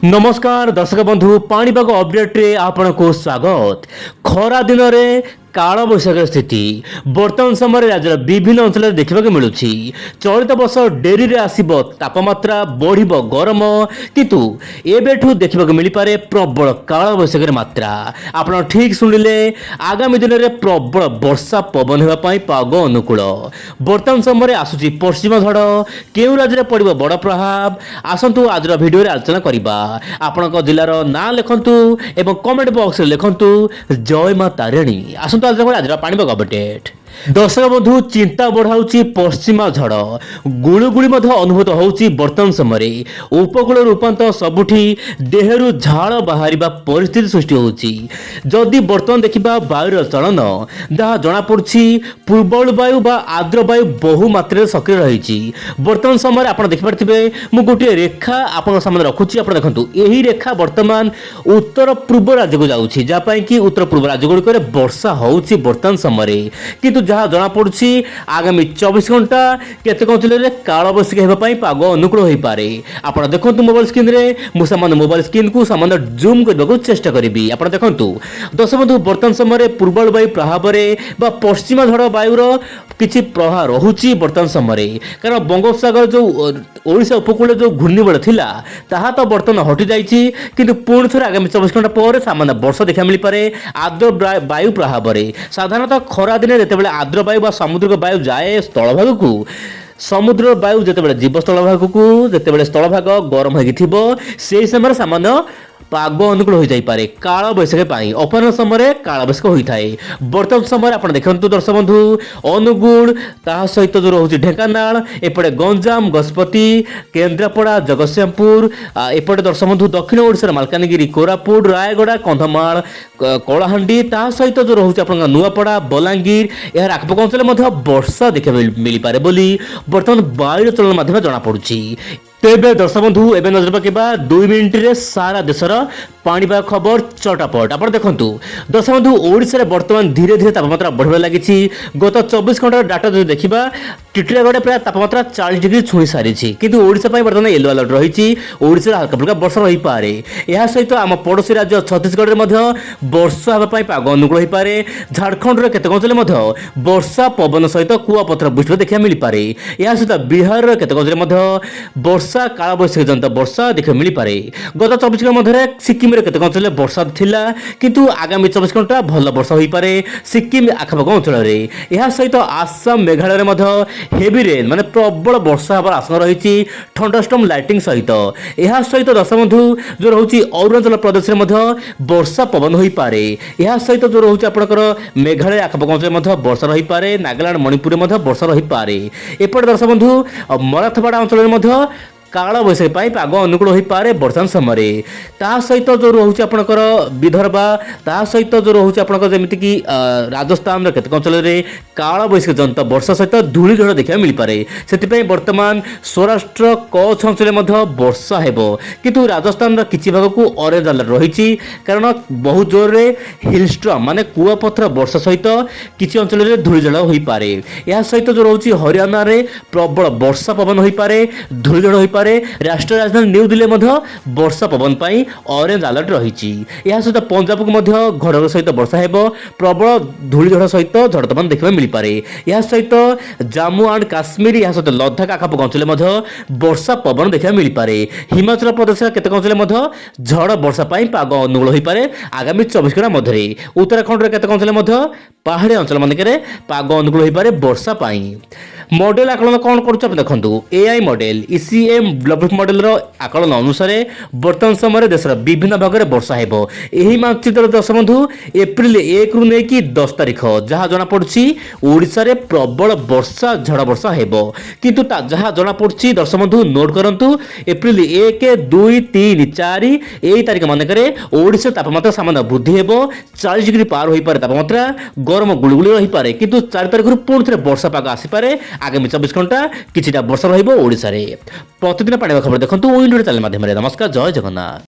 नमस्कार दर्शक बंधु पाणीपाग अपडेट रे आपनको स्वागत। खरा दिन रे काल बैशाख स्थिति बर्तमान समय राज्य विभिन्न अंचल देखा मिलूँ। चलित वर्ष डेरी रे आसीबो तापमात्रा बढ़िबो गरम किंतु एबेठू देखा मिल पारे प्रबल काल बैशाख मात्रा। आप ठीक शुणिले आगामी दिन में प्रबल वर्षा पवन होगापाई पाग अनुकूल। बर्तमान समय आसुची पश्चिम झड़ केउ राज्य में पड़ो बड़ प्रभाव आसतु आज भिडियो आलोचना करवा। आपणक जिलार ना लिखंतु एवं कमेंट बॉक्स लिखंतु जय मां तारिणी। आसतु आज पाणीपाग अपडेट। दर्शक बंधु चिंता बढ़ाऊँच पश्चिमा झड़ गुड़गुड़ी अनुभूत होउची। बर्तमान समय उपकूल रूपांत सबुठी देहरु झाड़ बाहर परिस्थिति सृष्टि होउची। जदि बर्तमान देखा वायुर चलन जहाँ जनापड़ी पूर्वल वायु बा आर्द्र वायु बहु मात्रा सक्रिय रही। बर्तमान समय आप देखिपे मु गोटे रेखा आप सामने रखुची। आप देखो यही रेखा बर्तमान उत्तर पूर्व राज्य को जाऊँगी जहाँपाई कि उत्तर पूर्व राज्य गुड़िक वर्षा होउची बर्तमान समय। किंतु जहाँ जनापड़ी आगामी 24 घंटा केते अंचल काल बैशाखी होगापाई पाग अनुकूल हो पारे। आप देखो मोबाइल स्क्रीन रे मुझे मोबाइल स्क्रीन को सामान्य जूम करने को चेष्टा करी। आप देखो दर्शक बंधु बर्तमान समय पूर्वल वायु प्रभाव बा पश्चिमा झड़ वायुर किसी प्रभाव रोचे बर्तमान समय। कारण बंगोपसागर जो ओडिशा उपकूल जो घूर्णिबल थिला ताहा तो बर्तमान हटि जाइछि किंतु पुणी थे आगामी 24 घंटा पर सामान्य वर्षा देखा मिल पारे आर्द्र वायु प्रभाव। साधारणतः खरा दिन जितेबाला आर्द्र वायु बा समुद्रिक वायु जाए स्थल भाग को समुद्र वायु जितेबाला जीव स्थल भाग को जितेबाला स्थल भाग गरम होगी से समय सामान्य पाग अनुकूल हो जाए काल बैशाख अपराह समय काल बैशाख होता है। बर्तमान समय आप देखते दर्शक बंधु अनुगुल ता सहित जो रोचे ढेंकानाल एपटे गंजाम गजपति केन्द्रापड़ा जगतसिंहपुर एपटे दर्शक बंधु दक्षिण ओडिशा मालकानगिरी कोरापुट रायगड़ा कंधमाल कलाहांडी ता सहित जो रोचे आप नुआपड़ा बलांगीर यार आखपाख अंचल वर्षा देखा मिल पारे बोली बर्तमान वायु चलन माध्यम जनापड़ी। तेबे दर्शक बंधु एवं नजर पकेबा 2 मिनिट रे सारा देशर पाणीपाग खबर चटापट। आप देखो दर्शक बंधु ओडिशा बर्तमान धीरे धीरे तापमात्रा बढ़िया लगी। गत 24 घंटार डाटा जो देखा टिटिलागढ़ प्राय तापमात्रा 40 डिग्री छुई सारी किंतु ओडिशा बर्तमान येलो अलर्ट रही। ओडिशा हल्का फुल्का वर्षा रही पारे। यह सहित आम पड़ोशी राज्य छत्तीसगढ़ में वर्षा होगापाई पाग अनुकूल हो पारे। झारखंड केतेक अंचल वर्षा पवन सहित कुआपथर बृष्टि देखा मिल पारे। यह सहित बिहार केतेक अंचल वर्षा काल बैशाखी जनित वर्षा देखा मिल पारे। गत 24 घंटा मध्य सिक्किम केतेक अंचल वर्षा थिला किंतु आगामी 24 घंटा भल वर्षा हो पारे सिक्किम आखपाख अंचल। यह सहित आसाम मेघालय में हेवी रेन माने प्रबल वर्षा होबार आशंका रही थंडरस्टॉर्म लाइटिंग सहित। यह सहित दर्शक बंधु जो रोचे अरुणाचल प्रदेश में वर्षा पवन हो पारे। यह सहित जो रोचे आपंकर मेघालय आखपाख अंचल वर्षा रही पारे। नागालैंड मणिपुर में वर्षा रही पारे। एपटे दर्शक बंधु मराठवाड़ा अंचल में काल बैशाखी पाग अनुकूल हो पारे बर्तमान समय। ता सहित जो रोचे आपंकर विदर्भा ता सहित जो रोचे आपंकर जमीक राजस्थान केतेक अंचल काल बैशाखी जनित वर्षा सहित धूलीझड़ देखा मिल पारे। से बर्तमान सौराष्ट्र कच्छ अंचल वर्षा हेबो किंतु राजस्थान किसी भाग को ऑरेंज अलर्ट रही कारण बहुत जोर हिलस्ट्रम माने कुआपथर वर्षा सहित किसी अंचल धूलीझड़ हो पारे। यह सहित जो रोचे हरियाणा रे प्रबल वर्षा पवन हो पारे धूलीझड़ हो राष्ट्रीय राजधानी न्यू दिल्ली वर्षा पवन पाई ऑरेंज अलर्ट रही। यह सहित पंजाब को घड़घड़ सहित वर्षा हेबो प्रबल धूलीझड़ सहित झड़ तोफान देखा मिल पारे। यह सहित जम्मू एंड काश्मीर यह सहित लद्दाख आखपाख अंचल वर्षा पवन देखा मिल पारे। हिमाचल प्रदेश केतेक अंचल झड़ वर्षा पाई पाग अनुकूल हो पारे आगामी 24 घंटा मध्य। उत्तराखंड केतेक अंचल पहाड़ी अंचल मानक पाग अनुकूल हो पारे वर्षा पाई। मॉडल आकलन कौन कर देखो AI model ECM global model आकलन अनुसार बर्तमान समय देशर विभिन्न भाग में वर्षा हेबो। एही मानचित्र दर्शक बंधु एप्रिल 1 रु लेकी 10 तारिख जहाँ जनापड़ी ओडिशा रे प्रबल वर्षा झड़ वर्षा हेबो किंतु जहाँ जनापड़ी दर्शक बंधु नोट करंतु एप्रिल 1 2 3 4 यही तारिख मानक ओडिशा तापमात्रा सामान्य वृद्धि हेबो 40 डिग्री पार हो पारे तापमात्रा गरम गुलगुली रही पारे किंतु 4 तारिख पुणी थे वर्षा पाग आसीपारे आगामी 24 घंटा किछिटा वर्षा रहिबो ओडिशा रे। प्रतिदिन पाणीपाग खबर देखंतु विंडो चैनल माध्यम। नमस्कार जय जगन्नाथ।